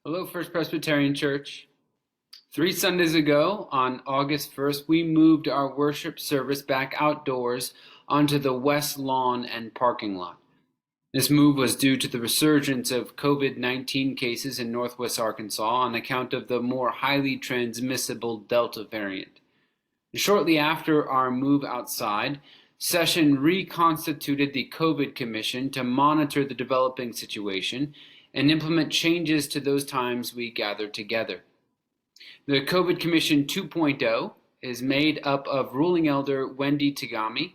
Hello, First Presbyterian Church. 3 Sundays ago, on August 1st, we moved our worship service back outdoors onto the west lawn and parking lot. This move was due to the resurgence of COVID-19 cases in northwest Arkansas on account of the more highly transmissible Delta variant. Shortly after our move outside, session reconstituted the COVID Commission to monitor the developing situation and implement changes to those times we gather together. The COVID Commission 2.0 is made up of Ruling Elder Wendy Tagami,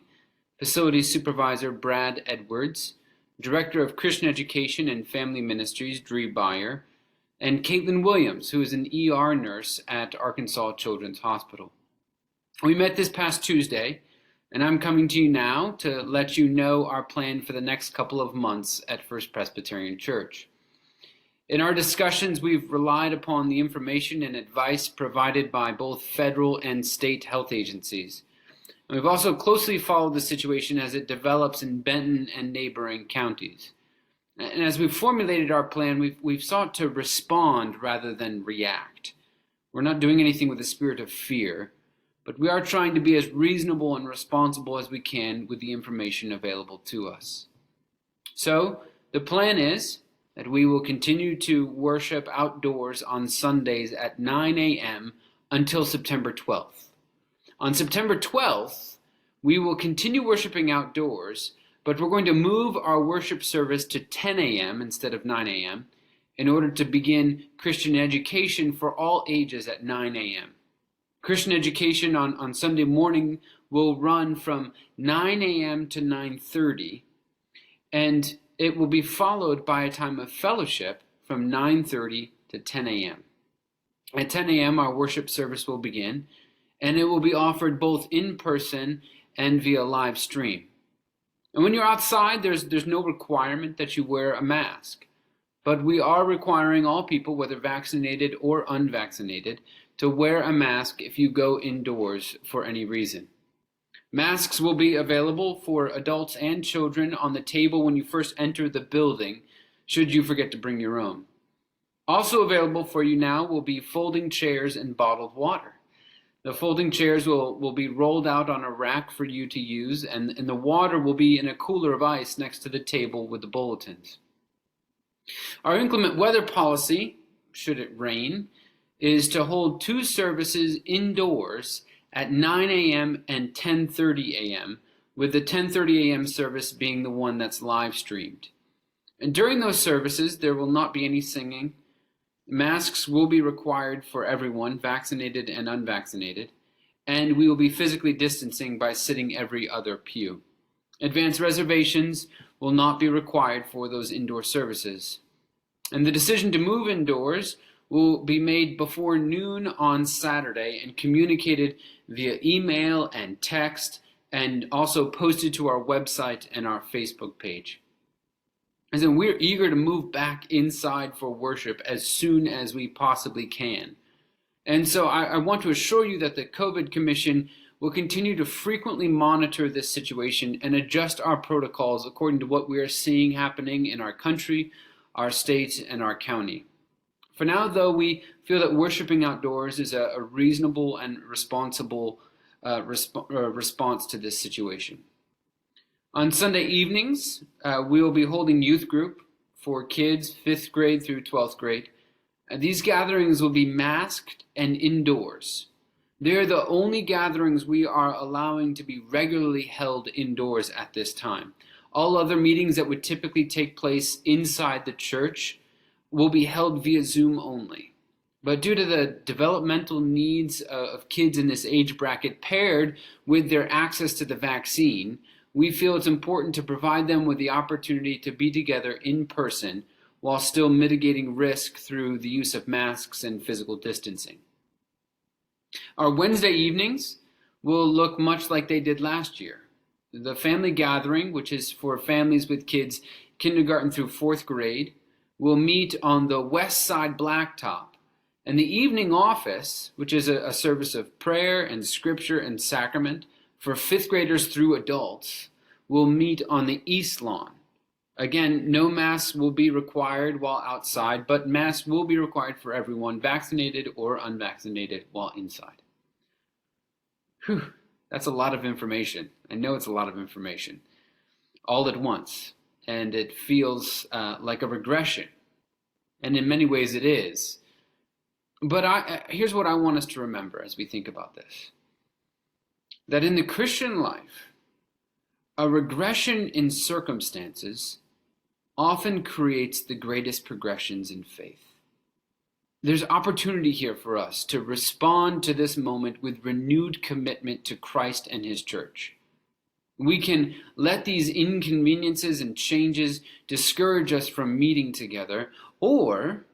Facilities Supervisor Brad Edwards, Director of Christian Education and Family Ministries Dree Beyer, and Caitlin Williams, who is an ER nurse at Arkansas Children's Hospital. We met this past Tuesday, and I'm coming to you now to let you know our plan for the next couple of months at First Presbyterian Church. In our discussions, we've relied upon the information and advice provided by both federal and state health agencies. And we've also closely followed the situation as it develops in Benton and neighboring counties. And as we've formulated our plan, we've sought to respond rather than react. We're not doing anything with a spirit of fear, but we are trying to be as reasonable and responsible as we can with the information available to us. So, the plan is that we will continue to worship outdoors on Sundays at 9 a.m. until September 12th. On September 12th, we will continue worshiping outdoors, but we're going to move our worship service to 10 a.m. instead of 9 a.m. in order to begin Christian education for all ages at 9 a.m. Christian education on Sunday morning will run from 9 a.m. to 9:30, and it will be followed by a time of fellowship from 9:30 to 10 a.m. At 10 a.m., our worship service will begin, and it will be offered both in person and via live stream. And when you're outside, there's no requirement that you wear a mask, but we are requiring all people, whether vaccinated or unvaccinated, to wear a mask if you go indoors for any reason. Masks will be available for adults and children on the table when you first enter the building, should you forget to bring your own. Also available for you now will be folding chairs and bottled water. The folding chairs will be rolled out on a rack for you to use, and the water will be in a cooler of ice next to the table with the bulletins. Our inclement weather policy, should it rain, is to hold 2 services indoors at 9 a.m. and 10:30 a.m., with the 10:30 a.m. service being the one that's live streamed. And during those services, there will not be any singing. Masks will be required for everyone, vaccinated and unvaccinated, and we will be physically distancing by sitting every other pew. Advance reservations will not be required for those indoor services. And the decision to move indoors will be made before noon on Saturday and communicated via email and text, and also posted to our website and our Facebook page. And then we're eager to move back inside for worship as soon as we possibly can. And so I want to assure you that the COVID Commission will continue to frequently monitor this situation and adjust our protocols according to what we are seeing happening in our country, our state, and our county. For now, though, we feel that worshiping outdoors is a reasonable and responsible response to this situation. On Sunday evenings, we will be holding youth group for kids 5th grade through 12th grade. These gatherings will be masked and indoors. They're the only gatherings we are allowing to be regularly held indoors at this time. All other meetings that would typically take place inside the church will be held via Zoom only. But due to the developmental needs of kids in this age bracket paired with their access to the vaccine, we feel it's important to provide them with the opportunity to be together in person while still mitigating risk through the use of masks and physical distancing. Our Wednesday evenings will look much like they did last year. The family gathering, which is for families with kids kindergarten through 4th grade, will meet on the west side blacktop, and the evening office, which is a service of prayer and scripture and sacrament for 5th graders through adults, will meet on the east lawn. Again, no masks will be required while outside, but masks will be required for everyone, vaccinated or unvaccinated, while inside. Whew, that's a lot of information. I know it's a lot of information all at once, and it feels like a regression. And in many ways it is. But here's what I want us to remember as we think about this. That in the Christian life, a regression in circumstances often creates the greatest progressions in faith. There's opportunity here for us to respond to this moment with renewed commitment to Christ and his church. We can let these inconveniences and changes discourage us from meeting together, or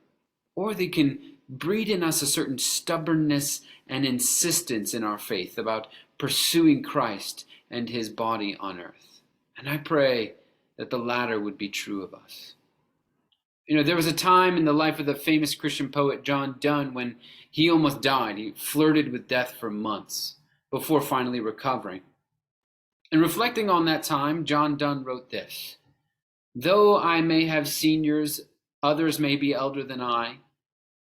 they can breed in us a certain stubbornness and insistence in our faith about pursuing Christ and his body on earth. And I pray that the latter would be true of us. There was a time in the life of the famous Christian poet John Donne when he almost died. He flirted with death for months before finally recovering. And reflecting on that time, John Donne wrote this: "Though I may have seniors, others may be elder than I,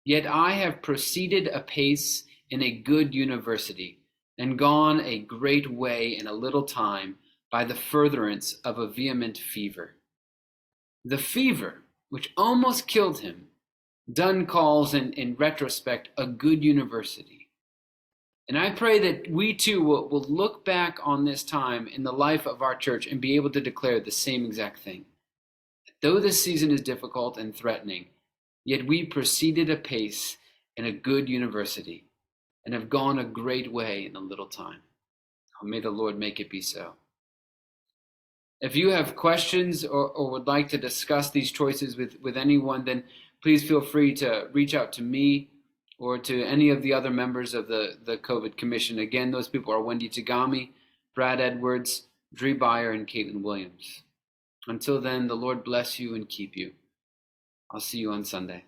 yet I have proceeded apace in a good university, and gone a great way in a little time by the furtherance of a vehement fever." The fever, which almost killed him, Donne calls in retrospect a good university. And I pray that we too will look back on this time in the life of our church and be able to declare the same exact thing. Though this season is difficult and threatening, yet we proceeded apace in a good university and have gone a great way in a little time. Oh, may the Lord make it be so. If you have questions or would like to discuss these choices with anyone, then please feel free to reach out to me or to any of the other members of the COVID Commission. Again, those people are Wendy Tagami, Brad Edwards, Dree Beyer, and Caitlin Williams. Until then, the Lord bless you and keep you. I'll see you on Sunday.